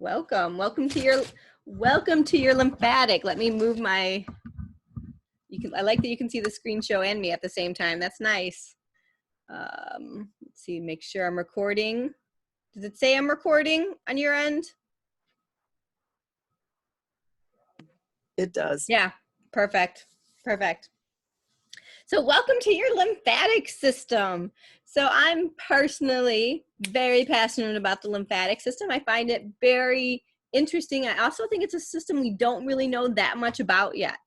Welcome to your lymphatic. Let me move my, I like that you can see the screen show and me at the same time. That's nice. Let's see, make sure I'm recording. Does it say I'm recording on your end? It does. Yeah, perfect. So welcome to your lymphatic system. So I'm personally very passionate about the lymphatic system. I find it very interesting. I also think it's a system we don't really know that much about yet.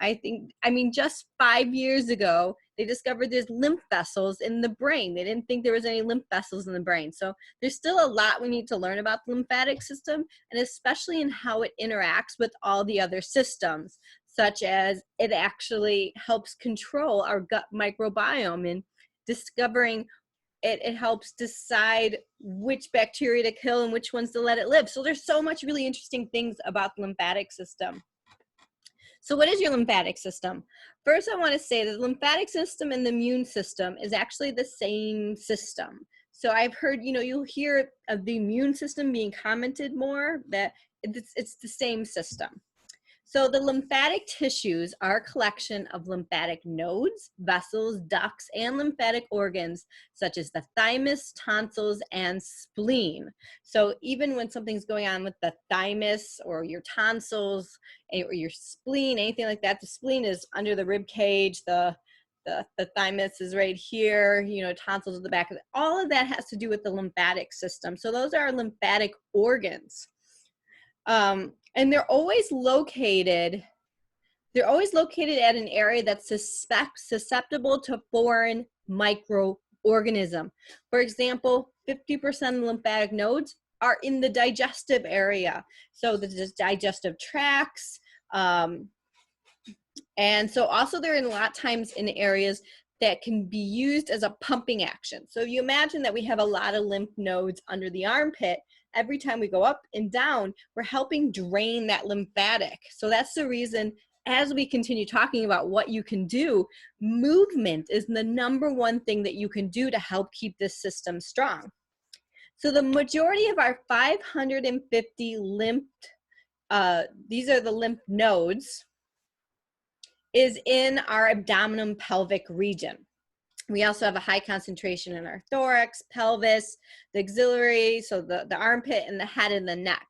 I mean, just 5 years ago, they discovered there's lymph vessels in the brain. They didn't think there was any lymph vessels in the brain. So there's still a lot we need to learn about the lymphatic system, and especially in how it interacts with all the other systems, such as it actually helps control our gut microbiome and discovering it helps decide which bacteria to kill and which ones to let it live. So there's so much really interesting things about the lymphatic system. So what is your lymphatic system? First, I want to say that the lymphatic system and the immune system is actually the same system. So I've heard, you'll hear of the immune system being commented more, that it's the same system. So the lymphatic tissues are a collection of lymphatic nodes, vessels, ducts, and lymphatic organs, such as the thymus, tonsils, and spleen. So even when something's going on with the thymus or your tonsils or your spleen, anything like that, the spleen is under the rib cage, the thymus is right here, tonsils at the back of it. All of that has to do with the lymphatic system. So those are lymphatic organs. And they're always located at an area that's susceptible to foreign microorganism. For example, 50% of lymphatic nodes are in the digestive area. So the digestive tracts, and so also they're in a lot of times in areas that can be used as a pumping action. So you imagine that we have a lot of lymph nodes under the armpit. Every time we go up and down, we're helping drain that lymphatic. So that's the reason, as we continue talking about what you can do, movement is the #1 thing that you can do to help keep this system strong. So the majority of our 550 these are the lymph nodes, is in our abdominal pelvic region. We also have a high concentration in our thorax, pelvis, the axillary, so the armpit, and the head and the neck.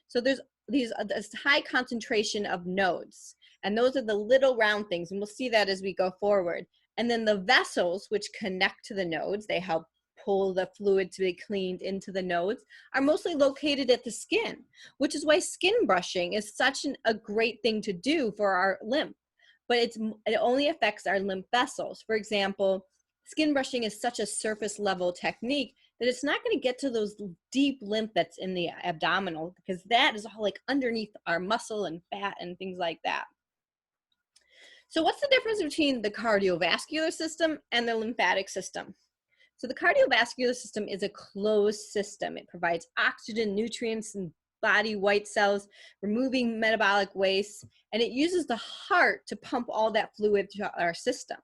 So there's this high concentration of nodes, and those are the little round things, and we'll see that as we go forward. And then the vessels, which connect to the nodes, they help pull the fluid to be cleaned into the nodes, are mostly located at the skin, which is why skin brushing is such a great thing to do for our lymph. But it only affects our lymph vessels. For example, skin brushing is such a surface level technique that it's not going to get to those deep lymph that's in the abdominal, because that is all like underneath our muscle and fat and things like that. So what's the difference between the cardiovascular system and the lymphatic system? So the cardiovascular system is a closed system. It provides oxygen, nutrients, and body white cells, removing metabolic waste, and it uses the heart to pump all that fluid throughout our system.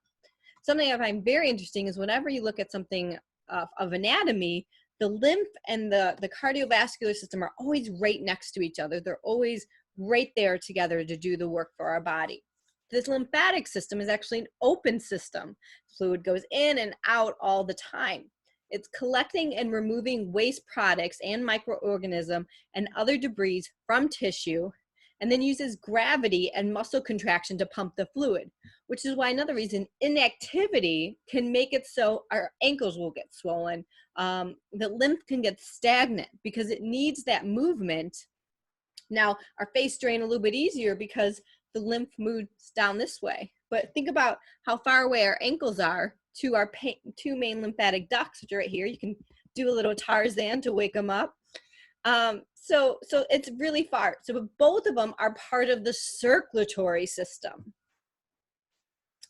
Something I find very interesting is whenever you look at something of anatomy, the lymph and the cardiovascular system are always right next to each other. They're always right there together to do the work for our body. This lymphatic system is actually an open system. Fluid goes in and out all the time. It's collecting and removing waste products and microorganisms and other debris from tissue, and then uses gravity and muscle contraction to pump the fluid, which is why another reason inactivity can make it so our ankles will get swollen. The lymph can get stagnant because it needs that movement. Now, our face drain a little bit easier because the lymph moves down this way. But think about how far away our ankles are to our two main lymphatic ducts, which are right here. You can do a little Tarzan to wake them up. So it's really far. So both of them are part of the circulatory system.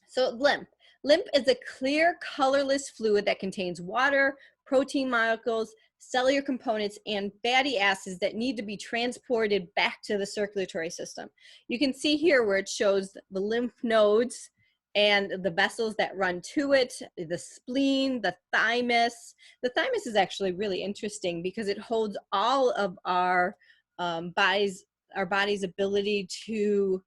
So lymph. Lymph is a clear, colorless fluid that contains water, protein molecules, cellular components, and fatty acids that need to be transported back to the circulatory system. You can see here where it shows the lymph nodes and the vessels that run to it, the spleen, the thymus. The thymus is actually really interesting because it holds all of our our body's ability to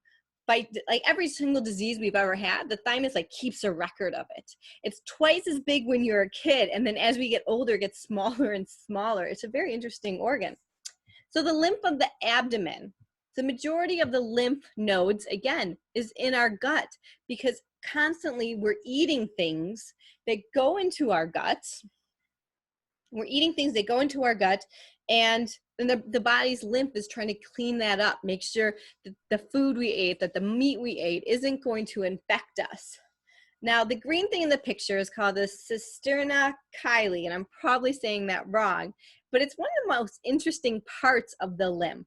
fight, like every single disease we've ever had, the thymus like keeps a record of it. It's twice as big when you're a kid, and then as we get older, it gets smaller and smaller. It's a very interesting organ. So the lymph of the abdomen, the majority of the lymph nodes, again, is in our gut, because constantly we're eating things that go into our guts. We're eating things that go into our gut, and the body's lymph is trying to clean that up, make sure that the food we ate, that the meat we ate isn't going to infect us. Now, the green thing in the picture is called the cisterna chyli, and I'm probably saying that wrong, but it's one of the most interesting parts of the lymph.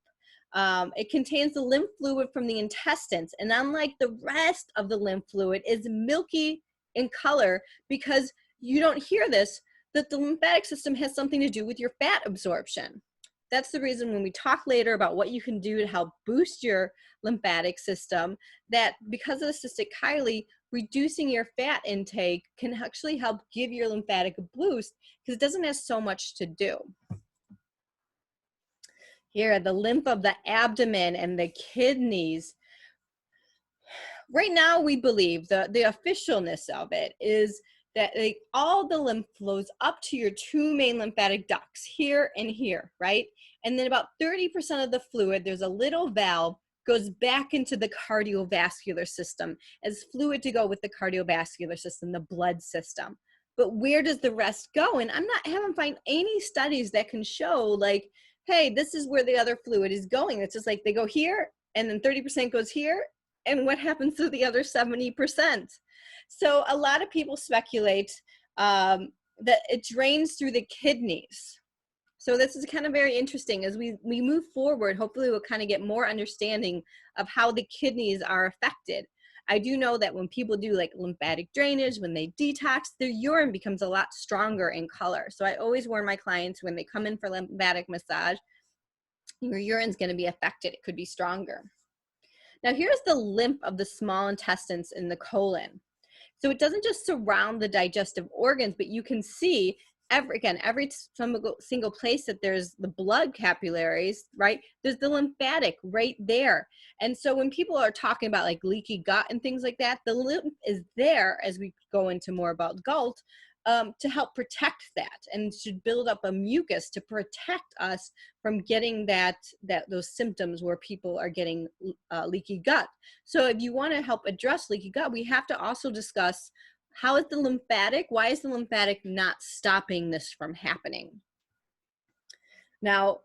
It contains the lymph fluid from the intestines, and unlike the rest of the lymph fluid, is milky in color, because you don't hear this, that the lymphatic system has something to do with your fat absorption. That's the reason when we talk later about what you can do to help boost your lymphatic system, that because of the cystic chyli, reducing your fat intake can actually help give your lymphatic a boost, because it doesn't have so much to do. Here, the lymph of the abdomen and the kidneys. Right now, we believe the officialness of it is that all the lymph flows up to your two main lymphatic ducts, here and here, right? And then about 30% of the fluid, there's a little valve, goes back into the cardiovascular system as fluid to go with the cardiovascular system, the blood system. But where does the rest go? And haven't found any studies that can show like, hey, this is where the other fluid is going. It's just like they go here, and then 30% goes here, and what happens to the other 70%? So a lot of people speculate that it drains through the kidneys. So this is kind of very interesting. As we move forward, hopefully we'll kind of get more understanding of how the kidneys are affected. I do know that when people do like lymphatic drainage, when they detox, their urine becomes a lot stronger in color. So I always warn my clients when they come in for lymphatic massage, your urine's going to be affected. It could be stronger. Now here's the lymph of the small intestines in the colon. So it doesn't just surround the digestive organs, but you can see every single place that there's the blood capillaries, right? There's the lymphatic right there. And so when people are talking about like leaky gut and things like that, the lymph is there, as we go into more about gut, to help protect that, and should build up a mucus to protect us from getting those symptoms where people are getting leaky gut. So if you want to help address leaky gut, we have to also discuss how is the lymphatic, why is the lymphatic not stopping this from happening? Now,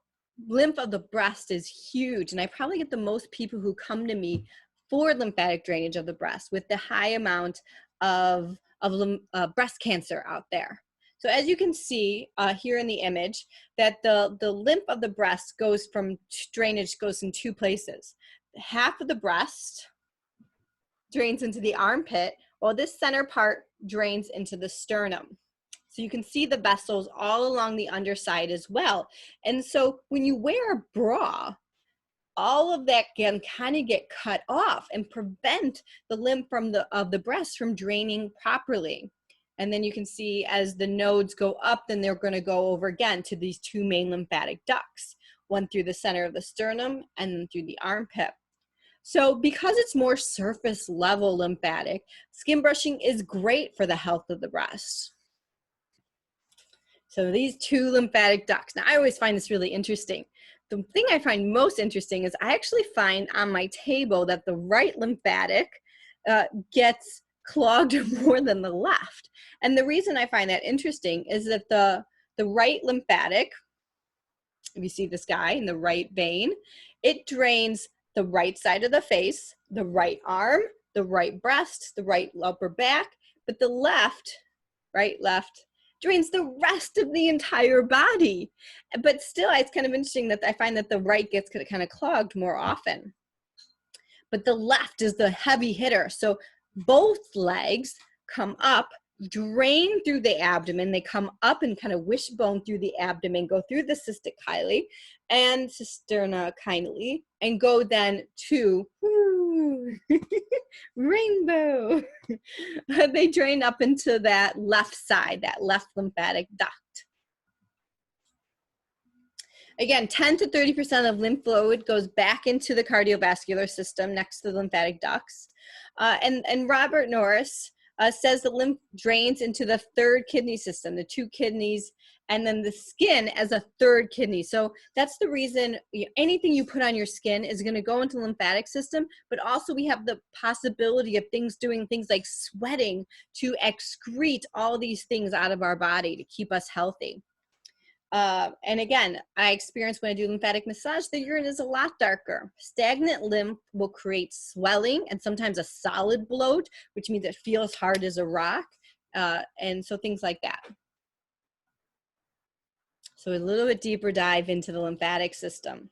lymph of the breast is huge, and I probably get the most people who come to me for lymphatic drainage of the breast with the high amount of breast cancer out there. So as you can see here in the image, that the lymph of the breast goes from drainage goes in two places. Half of the breast drains into the armpit, while this center part drains into the sternum. So you can see the vessels all along the underside as well. And so when you wear a bra, all of that can kind of get cut off and prevent the lymph of the breast from draining properly. And then you can see as the nodes go up, then they're going to go over again to these two main lymphatic ducts, one through the center of the sternum and then through the armpit. So because it's more surface level lymphatic, skin brushing is great for the health of the breast. So these two lymphatic ducts. Now I always find this really interesting. The thing I find most interesting is I actually find on my table that the right lymphatic gets clogged more than the left. And the reason I find that interesting is that the right lymphatic, if you see this guy in the right vein, it drains the right side of the face, the right arm, the right breast, the right upper back, but the left, left, drains the rest of the entire body. But still, it's kind of interesting that I find that the right gets kind of clogged more often. But the left is the heavy hitter. So both legs come up, drain through the abdomen. They come up and kind of wishbone through the abdomen, go through the cystic chyli and cisterna chyli, and go then to rainbow. They drain up into that left side, that left lymphatic duct. Again, 10 to 30% of lymph fluid goes back into the cardiovascular system next to the lymphatic ducts. And Robert Norris says the lymph drains into the third kidney system, the two kidneys, and then the skin as a third kidney. So that's the reason anything you put on your skin is going to go into the lymphatic system, but also we have the possibility of things doing things like sweating to excrete all these things out of our body to keep us healthy. And again, I experience when I do lymphatic massage, the urine is a lot darker. Stagnant lymph will create swelling and sometimes a solid bloat, which means it feels hard as a rock. And so things like that. So a little bit deeper dive into the lymphatic system.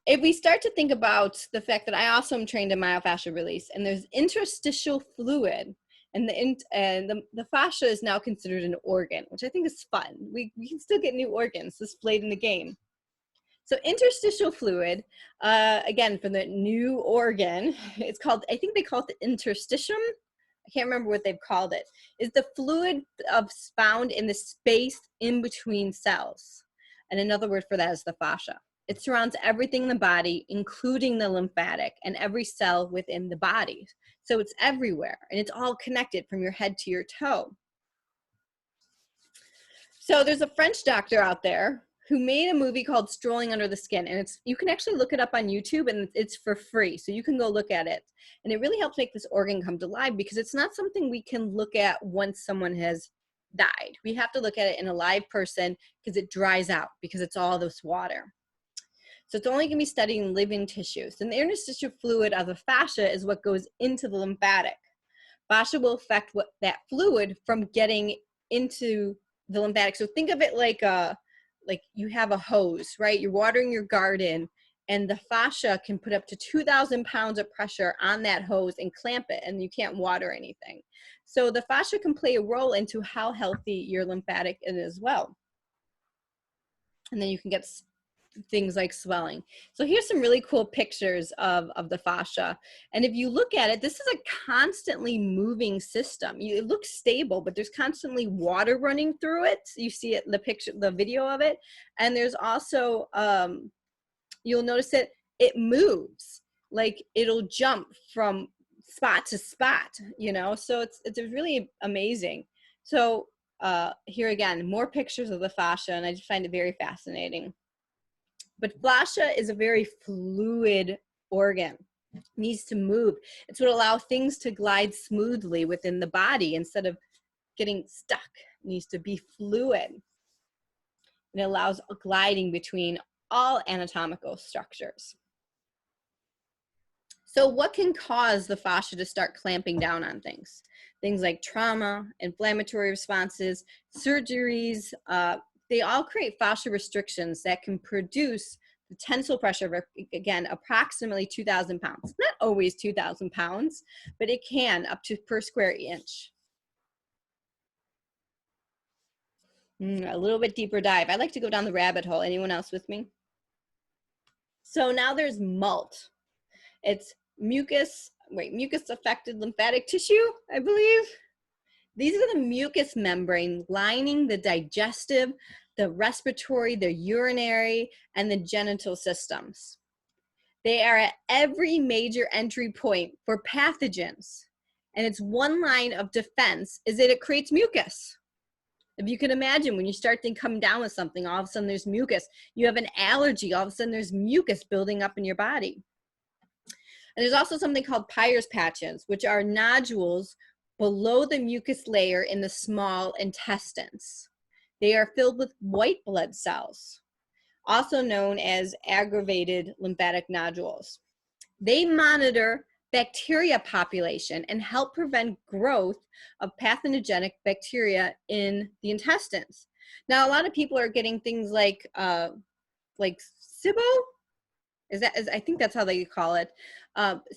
If we start to think about the fact that I also am trained in myofascial release, and there's interstitial fluid, and the fascia is now considered an organ, which I think is fun. We can still get new organs displayed in the game. So interstitial fluid, again, for the new organ, it's called, I think they call it the interstitium. I can't remember what they've called it, is the fluid found in the space in between cells. And another word for that is the fascia. It surrounds everything in the body, including the lymphatic and every cell within the body. So it's everywhere, and it's all connected from your head to your toe. So there's a French doctor out there who made a movie called Strolling Under the Skin, and you can actually look it up on YouTube, and it's for free, so you can go look at it. And it really helps make this organ come to life because it's not something we can look at once someone has died. We have to look at it in a live person because it dries out because it's all this water. So it's only going to be studied in living tissues. And the interstitial fluid of the fascia is what goes into the lymphatic. Fascia will affect that fluid from getting into the lymphatic. So think of it like you have a hose, right? You're watering your garden, and the fascia can put up to 2,000 pounds of pressure on that hose and clamp it, and you can't water anything. So the fascia can play a role into how healthy your lymphatic is as well. And then you can get things like swelling. So here's some really cool pictures of the fascia. And if you look at it, this is a constantly moving system. It looks stable, but there's constantly water running through it. You see it in the picture, the video of it. And there's also, you'll notice that it moves, like it'll jump from spot to spot, you know? So it's really amazing. So here again, more pictures of the fascia, and I just find it very fascinating. But fascia is a very fluid organ. It needs to move. It's what allows things to glide smoothly within the body instead of getting stuck. It needs to be fluid. And it allows gliding between all anatomical structures. So what can cause the fascia to start clamping down on things? Things like trauma, inflammatory responses, surgeries, they all create fascia restrictions that can produce the tensile pressure of, again, approximately 2,000 pounds. Not always 2,000 pounds, but it can up to per square inch. A little bit deeper dive. I like to go down the rabbit hole. Anyone else with me? So now there's MALT. It's mucus affected lymphatic tissue, I believe. These are the mucous membrane lining the digestive, the respiratory, the urinary, and the genital systems. They are at every major entry point for pathogens. And its one line of defense is that it creates mucus. If you can imagine, when you start to come down with something, all of a sudden there's mucus. You have an allergy, all of a sudden there's mucus building up in your body. And there's also something called Peyer's patches, which are nodules below the mucus layer in the small intestines. They are filled with white blood cells, also known as aggravated lymphatic nodules. They monitor bacteria population and help prevent growth of pathogenic bacteria in the intestines. Now, a lot of people are getting things like SIBO. I think that's how they call it.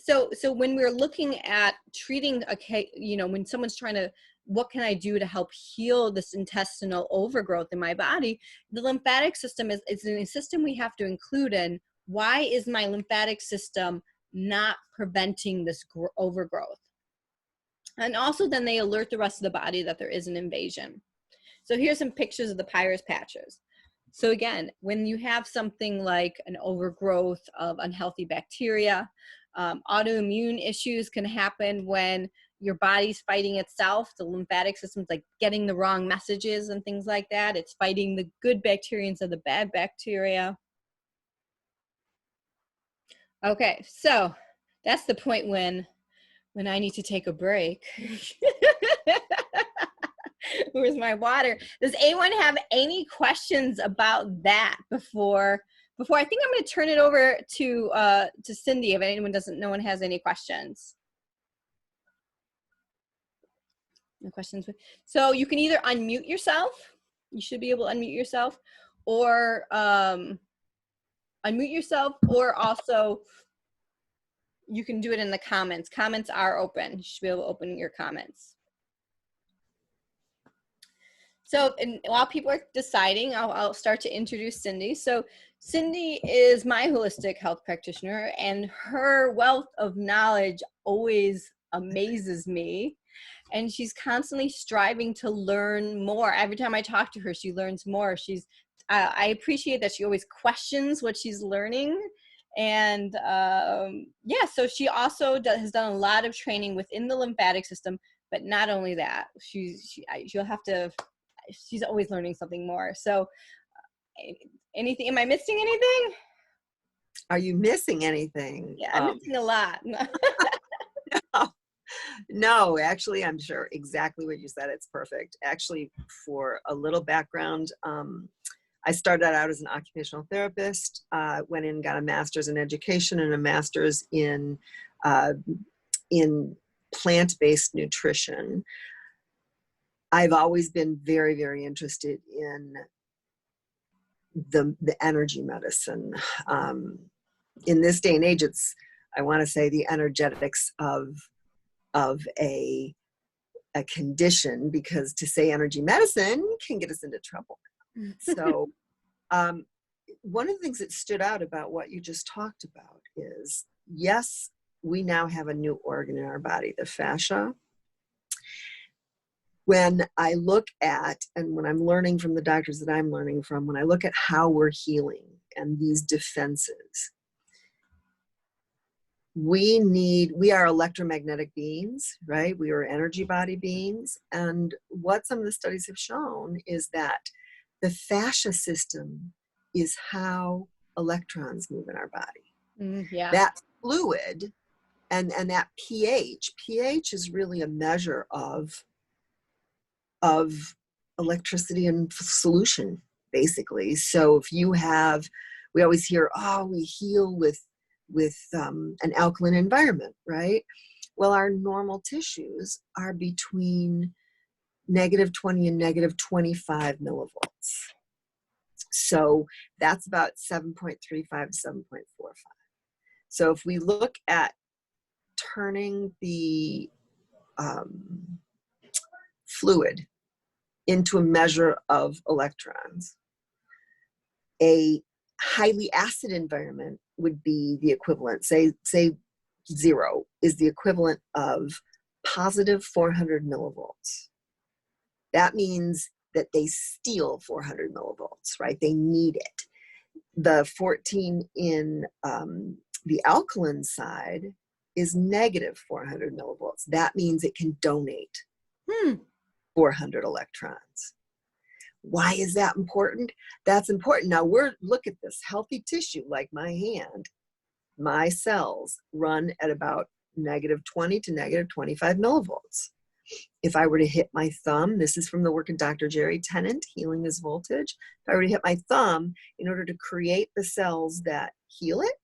So when we're looking at treating, when someone's trying to, what can I do to help heal this intestinal overgrowth in my body? The lymphatic system is a system we have to include in. Why is my lymphatic system not preventing this overgrowth? And also then they alert the rest of the body that there is an invasion. So here's some pictures of the Peyer's patches. So again, when you have something like an overgrowth of unhealthy bacteria, autoimmune issues can happen when your body's fighting itself. The lymphatic system's like getting the wrong messages and things like that. It's fighting the good bacteria instead of the bad bacteria. Okay, so that's the point when I need to take a break. Where's my water? Does anyone have any questions about that before I think I'm going to turn it over to Cyndi if no one has any questions. No questions. So you can either unmute yourself. You should be able to unmute yourself, or also you can do it in the comments. Comments are open. You should be able to open your comments. So while people are deciding, I'll start to introduce Cyndi. So Cyndi is my holistic health practitioner, and her wealth of knowledge always amazes me. And she's constantly striving to learn more. Every time I talk to her, she learns more. I appreciate that she always questions what she's learning. And yeah, so she also has done a lot of training within the lymphatic system, but not only that, she's always learning something more. So anything, am I missing anything? Are you missing anything? Yeah, I'm missing a lot. No, actually, I'm sure exactly what you said. It's perfect. Actually, for a little background, I started out as an occupational therapist, went in, got a master's in education and a master's in plant-based nutrition. I've always been very, very interested in the energy medicine. In this day and age, it's, I want to say, the energetics of a condition, because to say energy medicine can get us into trouble. So one of the things that stood out about what you just talked about is, yes, we now have a new organ in our body, the fascia. When I look at, and when I'm learning from the doctors that I'm learning from, when I look at how we're healing and these defenses, we are electromagnetic beings, right? We are energy body beings. And what some of the studies have shown is that the fascia system is how electrons move in our body. Yeah. That fluid and that pH is really a measure of electricity in solution, basically. So if you have, we always hear, oh, we heal with an alkaline environment, right? Well, our normal tissues are between -20 and -25 millivolts. So that's about 7.35 to 7.45. So if we look at turning the fluid into a measure of electrons, a highly acid environment would be the equivalent. Say 0 is the equivalent of positive 400 millivolts. That means that they steal 400 millivolts, right? They need it. The 14 in the alkaline side is negative 400 millivolts. That means it can donate 400 electrons. Why is that important? That's important. Now look at this healthy tissue, like my hand. My cells run at about -20 to -25 millivolts. If I were to hit my thumb, this is from the work of Dr. Jerry Tennant, Healing is Voltage. If I were to hit my thumb, in order to create the cells that heal it,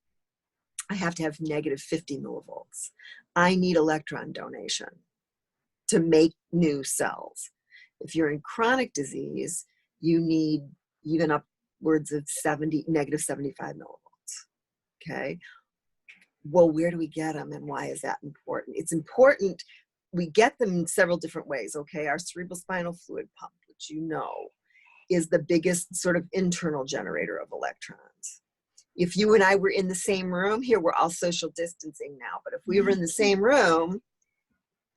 I have to have -50 millivolts. I need electron donation to make new cells. If you're in chronic disease, you need even upwards of -75 millivolts, okay? Well, where do we get them and why is that important? It's important, we get them in several different ways, okay? Our cerebrospinal fluid pump, which you know, is the biggest sort of internal generator of electrons. If you and I were in the same room, here we're all social distancing now, but if we were in the same room,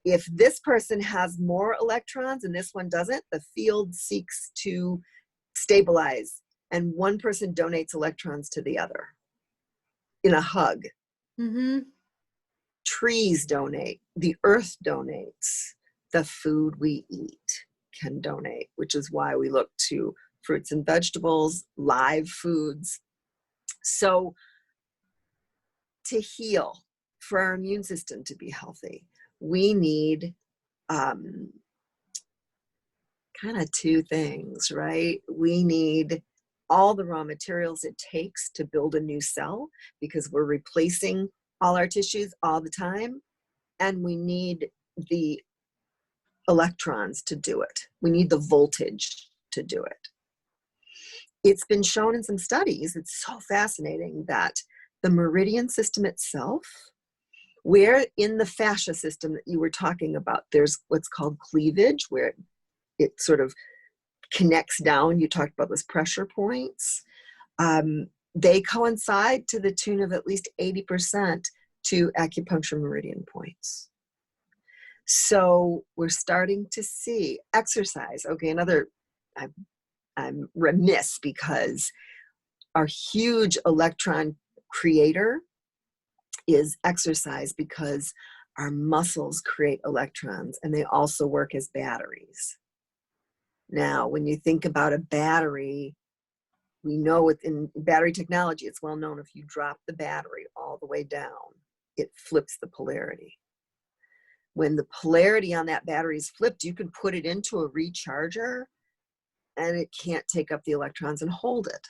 if this person has more electrons and this one doesn't, the field seeks to stabilize and one person donates electrons to the other in a hug. Mm-hmm. Trees donate, the earth donates, the food we eat can donate, which is why we look to fruits and vegetables, live foods. So to heal, for our immune system to be healthy, we need kind of two things, right? We need all the raw materials it takes to build a new cell, because we're replacing all our tissues all the time. And we need the electrons to do it. We need the voltage to do it. It's been shown in some studies, it's so fascinating, that the meridian system itself, where in the fascia system that you were talking about, there's what's called cleavage, where it sort of connects down. You talked about those pressure points. They coincide to the tune of at least 80% to acupuncture meridian points. So we're starting to see exercise. Okay, I'm remiss, because our huge electron creator is exercise, because our muscles create electrons and they also work as batteries. Now, when you think about a battery, we know within battery technology, it's well known, if you drop the battery all the way down, it flips the polarity. When the polarity on that battery is flipped, you can put it into a recharger and it can't take up the electrons and hold it.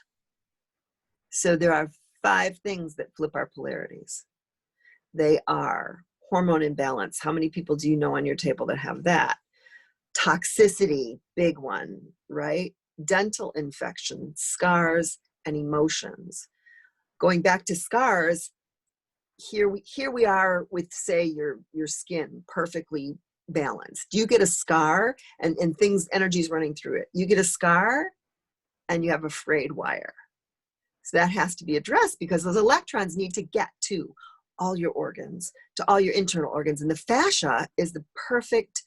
So there are 5 things that flip our polarities. They are hormone imbalance. How many people do you know on your table that have that? Toxicity, big one, right? Dental infection, scars, and emotions. Going back to scars, here we are with, say, your skin perfectly balanced. You get a scar and things, energy's running through it. You get a scar and you have a frayed wire. So that has to be addressed, because those electrons need to get to all your organs, to all your internal organs. And the fascia is the perfect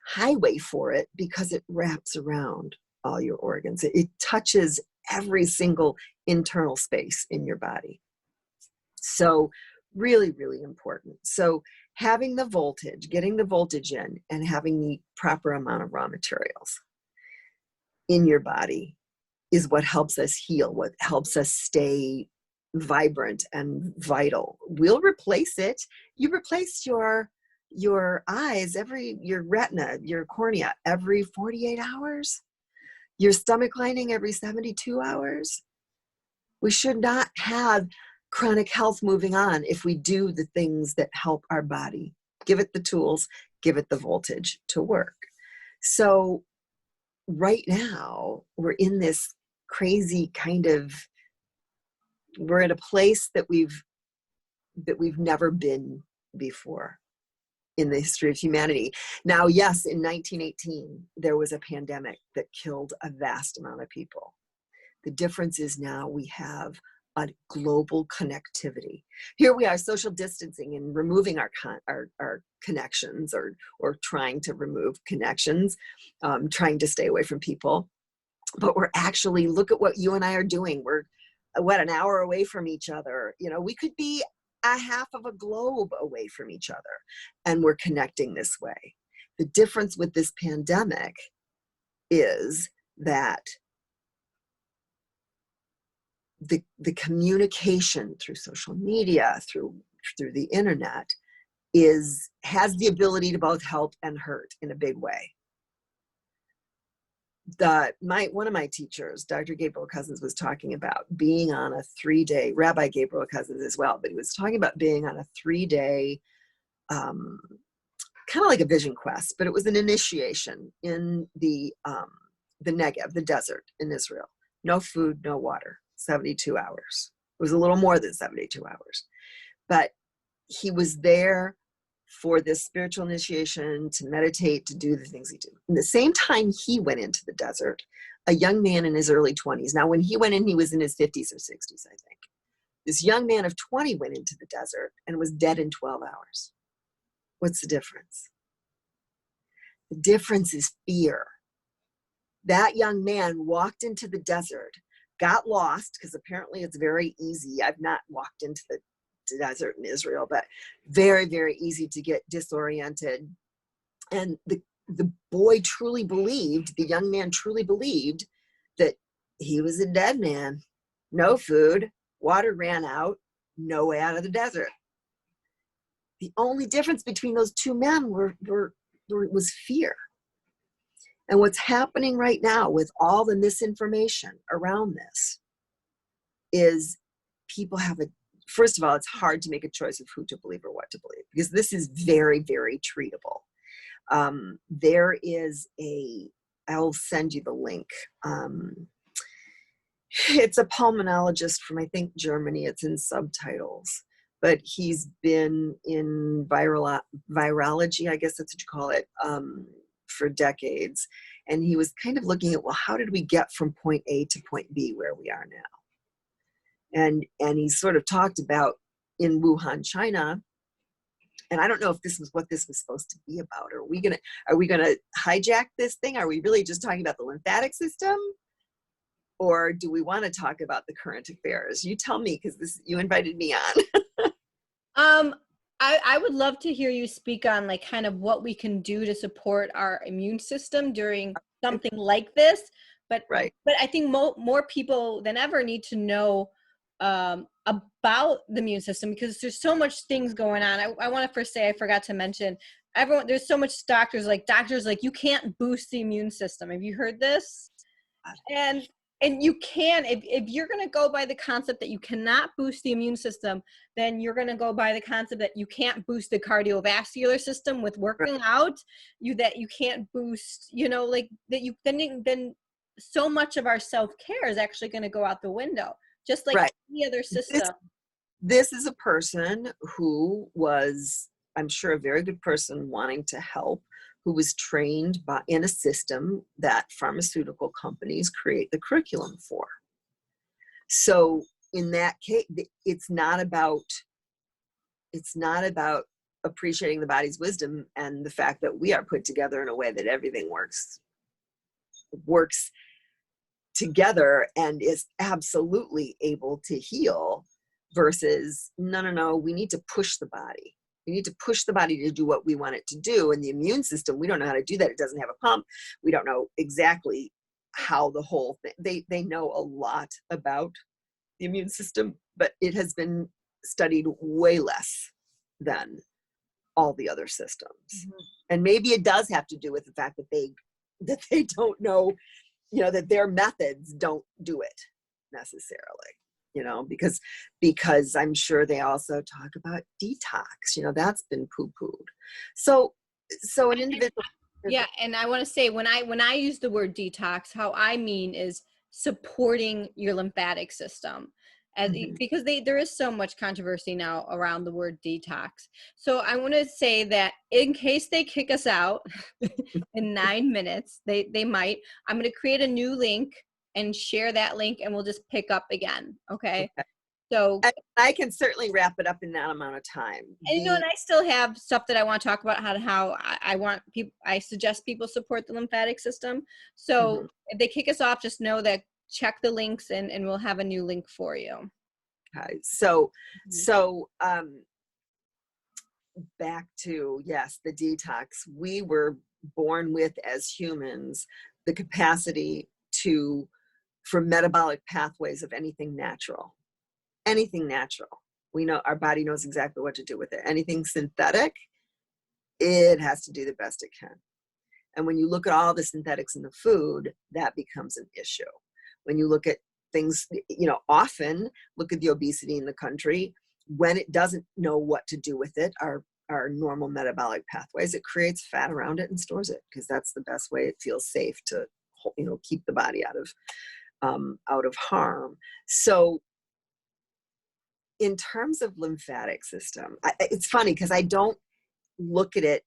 highway for it, because it wraps around all your organs. It touches every single internal space in your body. So really, really important. So having the voltage, getting the voltage in, and having the proper amount of raw materials in your body is what helps us heal, what helps us stay vibrant and vital. We'll replace it. You replace your eyes your retina, your cornea every 48 hours, your stomach lining every 72 hours. We should not have chronic health moving on if we do the things that help our body. Give it the tools, give it the voltage to work. So right now, we're in this crazy kind of, we're at a place that we've never been before in the history of humanity. Now, yes, in 1918, there was a pandemic that killed a vast amount of people. The difference is now we have a global connectivity. Here we are, social distancing and removing our connections, or trying to remove connections, trying to stay away from people. But we're actually, look at what you and I are doing. We're, an hour away from each other. You know, we could be a half of a globe away from each other, and we're connecting this way. The difference with this pandemic is that the communication through social media, through the internet, has the ability to both help and hurt in a big way. One of my teachers, Dr. Gabriel Cousins, was talking about being on a 3-day, Rabbi Gabriel Cousins as well, but he was talking about being on a 3-day, kind of like a vision quest, but it was an initiation in the Negev, the desert in Israel. No food, no water, 72 hours. It was a little more than 72 hours. But he was there for this spiritual initiation, to meditate, to do the things he did. In the same time he went into the desert, a young man in his early 20s. Now, when he went in, he was in his 50s or 60s, I think. This young man of 20 went into the desert and was dead in 12 hours. What's the difference? The difference is fear. That young man walked into the desert got lost, because apparently it's very easy. I've not walked into the desert in Israel, but very, very easy to get disoriented. And the boy truly believed, the young man truly believed that he was a dead man. No food, water ran out, no way out of the desert. The only difference between those two men was fear. And what's happening right now with all the misinformation around this is people have first of all, it's hard to make a choice of who to believe or what to believe, because this is very, very treatable. There is I'll send you the link. It's a pulmonologist from, I think, Germany. It's in subtitles, but he's been in virology, I guess that's what you call it, for decades. And he was kind of looking at, well, how did we get from point A to point B where we are now? And he sort of talked about in Wuhan, China, and I don't know if this was what this was supposed to be about. Are we gonna hijack this thing? Are we really just talking about the lymphatic system? Or do we want to talk about the current affairs? You tell me, because you invited me on. I would love to hear you speak on like kind of what we can do to support our immune system during something like this. But right. But I think more people than ever need to know about the immune system, because there's so much things going on. I want to first say, I forgot to mention, there's so much doctors like you can't boost the immune system. Have you heard this? And you can, if you're going to go by the concept that you cannot boost the immune system, then you're going to go by the concept that you can't boost the cardiovascular system with working out, that you can't boost, like that then so much of our self-care is actually going to go out the window, just like any other system. This is a person who was, I'm sure, a very good person wanting to help, who was trained in a system that pharmaceutical companies create the curriculum for. So in that case, it's not about appreciating the body's wisdom and the fact that we are put together in a way that everything works together and is absolutely able to heal, versus no, we need to push the body. We need to push the body to do what we want it to do. And the immune system, we don't know how to do that. It doesn't have a pump. We don't know exactly how the whole thing, they know a lot about the immune system, but it has been studied way less than all the other systems. Mm-hmm. And maybe it does have to do with the fact that they don't know, that their methods don't do it necessarily. Because I'm sure they also talk about detox, that's been poo-pooed. So an individual. Yeah. And I want to say, when I use the word detox, how I mean is supporting your lymphatic system, because there is so much controversy now around the word detox. So I want to say that in case they kick us out in 9 minutes, they might, I'm going to create a new link and share that link, and we'll just pick up again. Okay. So I can certainly wrap it up in that amount of time. And and I still have stuff that I want to talk about, how I suggest people support the lymphatic system. So if they kick us off, just know that check the links and we'll have a new link for you. Okay. So back to, yes, the detox. We were born with, as humans, the capacity for metabolic pathways of anything natural. We know our body knows exactly what to do with it. Anything synthetic, it has to do the best it can. And when you look at all the synthetics in the food, that becomes an issue. When you look at things, often look at the obesity in the country, when it doesn't know what to do with it, our normal metabolic pathways, it creates fat around it and stores it, because that's the best way it feels safe to, keep the body out of harm. So in terms of lymphatic system, it's funny because I don't look at it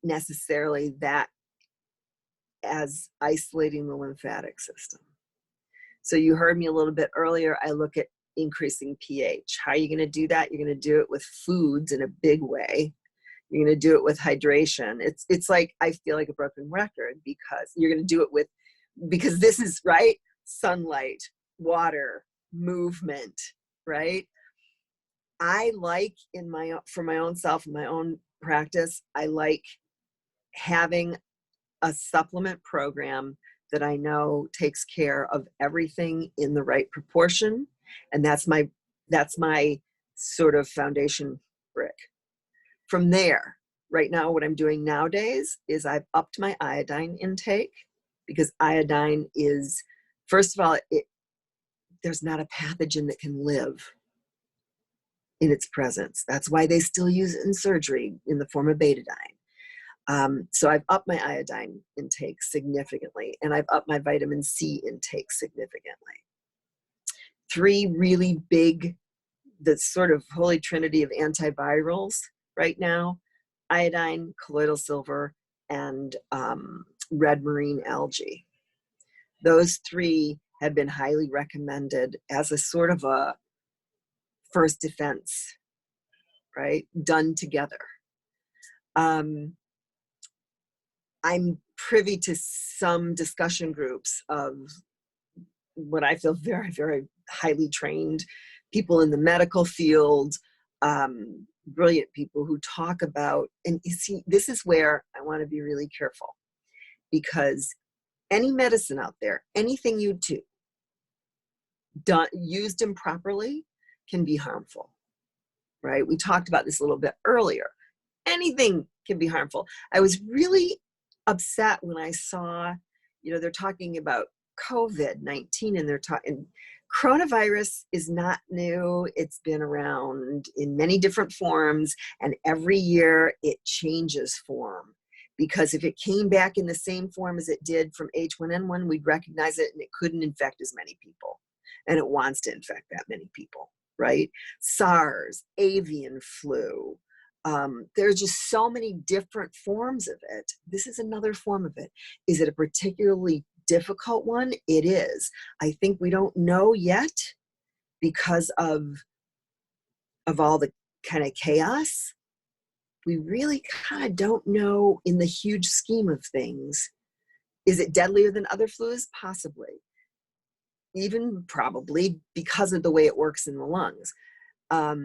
necessarily that as isolating the lymphatic system. So you heard me a little bit earlier, I look at increasing pH. How are you going to do that? You're going to do it with foods in a big way. You're going to do it with hydration. It's like, I feel like a broken record, because you're going to do it because this is right. Sunlight, water, movement, right? I like for my own self, my own practice, I like having a supplement program that I know takes care of everything in the right proportion. And that's my sort of foundation brick. From there, right now, what I'm doing nowadays is I've upped my iodine intake, because iodine is, first of all, there's not a pathogen that can live in its presence. That's why they still use it in surgery in the form of betadine. So I've upped my iodine intake significantly, and I've upped my vitamin C intake significantly. 3 really big, the sort of holy trinity of antivirals right now: iodine, colloidal silver, and red marine algae. Those 3 have been highly recommended as a sort of a first defense, right? Done together. I'm privy to some discussion groups of what I feel very, very highly trained people in the medical field, brilliant people who talk about, and you see, this is where I want to be really careful, because any medicine out there, anything you do, used improperly, can be harmful, right? We talked about this a little bit earlier. Anything can be harmful. I was really upset when I saw, they're talking about COVID-19, and they're talking, coronavirus is not new. It's been around in many different forms, and every year it changes form. Because if it came back in the same form as it did from H1N1, we'd recognize it, and it couldn't infect as many people. And it wants to infect that many people, right? SARS, avian flu. There's just so many different forms of it. This is another form of it. Is it a particularly difficult one? It is. I think we don't know yet, because of all the kind of chaos. We really kind of don't know in the huge scheme of things. Is it deadlier than other flus? Possibly. Even probably because of the way it works in the lungs. Are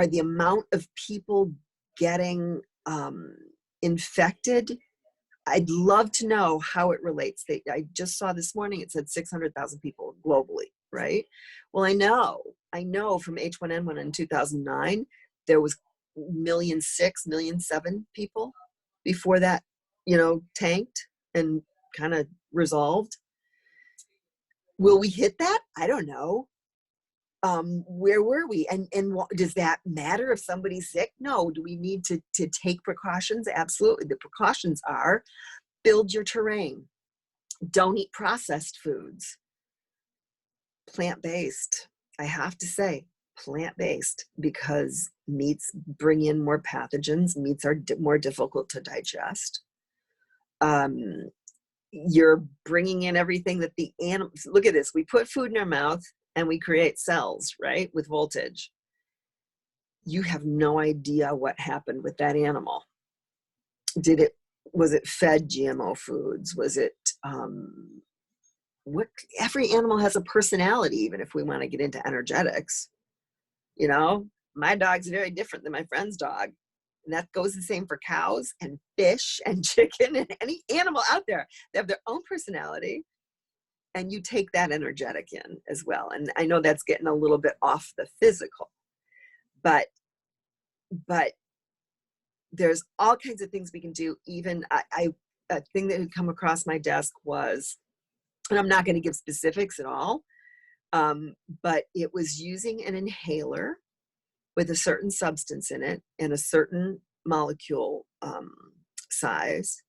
the amount of people getting infected? I'd love to know how it relates. I just saw this morning, it said 600,000 people globally, right? Well, I know from H1N1 in 2009, there was 1.6 million, 1.7 million people before that, tanked and kind of resolved. Will we hit that? I don't know. Where were we? And does that matter if somebody's sick? No. Do we need to take precautions? Absolutely. The precautions are: build your terrain. Don't eat processed foods. Plant-based. I have to say, plant-based, because meats bring in more pathogens. Meats are more difficult to digest. You're bringing in everything that the animals, look at this, we put food in our mouth and we create cells, right, with voltage. You have no idea what happened with that animal. Was it fed GMO foods? Was it, every animal has a personality, even if we want to get into energetics. My dog's very different than my friend's dog. And that goes the same for cows and fish and chicken and any animal out there. They have their own personality. And you take that energetic in as well. And I know that's getting a little bit off the physical, but there's all kinds of things we can do. Even a thing that had come across my desk was, and I'm not going to give specifics at all, but it was using an inhaler with a certain substance in it and a certain molecule size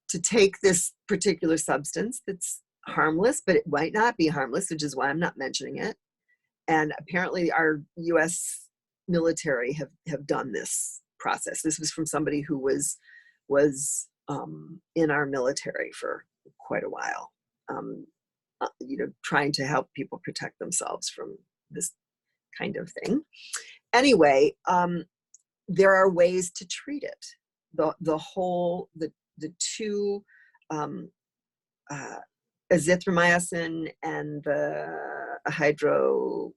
to take this particular substance that's harmless, but it might not be harmless, which is why I'm not mentioning it. And apparently our US military have done this process. This was from somebody who was in our military for quite a while, trying to help people protect themselves from this kind of thing. Anyway, there are ways to treat it. The two azithromycin and the hydrochloroquinine,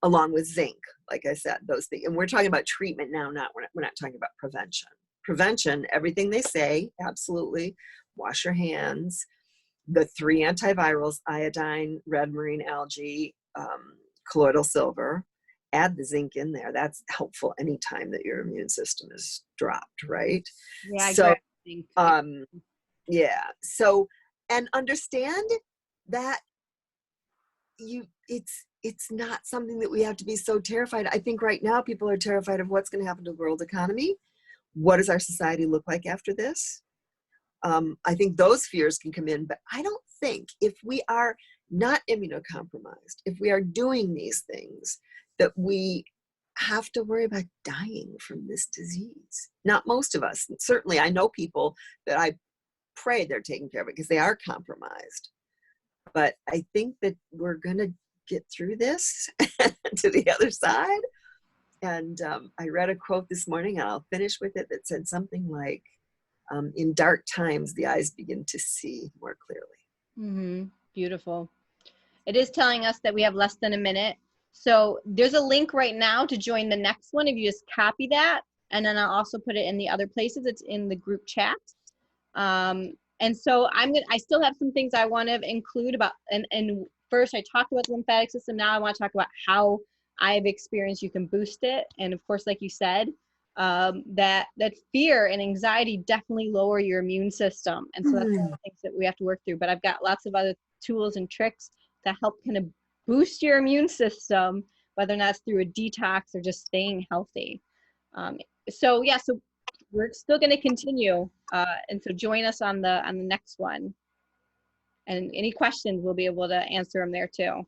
along with zinc, like I said, those things. And we're talking about treatment now, we're not talking about prevention. Prevention, everything they say, absolutely. Wash your hands. The 3 antivirals, iodine, red marine algae, colloidal silver. Add the zinc in there. That's helpful anytime that your immune system is dropped, right? Yeah, so, zinc. yeah. So, and understand that it's not something that we have to be so terrified. I think right now people are terrified of what's going to happen to the world economy. What does our society look like after this? I think those fears can come in, but I don't think if we are not immunocompromised, if we are doing these things, that we have to worry about dying from this disease. Not most of us. Certainly, I know people that I pray they're taking care of it because they are compromised. But I think that we're going to get through this to the other side. And I read a quote this morning, and I'll finish with it, that said something like, in dark times, the eyes begin to see more clearly. Beautiful. It is telling us that we have less than a minute. So there's a link right now to join the next one. If you just copy that, and then I'll also put it in the other places. It's in the group chat. And so I still have some things I want to include about, and first I talked about the lymphatic system. Now I want to talk about how I've experienced you can boost it. And of course, like you said, that fear and anxiety definitely lower your immune system. And so that's one of the things that we have to work through. But I've got lots of other tools and tricks that help kind of boost your immune system, whether or not it's through a detox or just staying healthy. So we're still going to continue. And so join us on the next one. And any questions, we'll be able to answer them there too.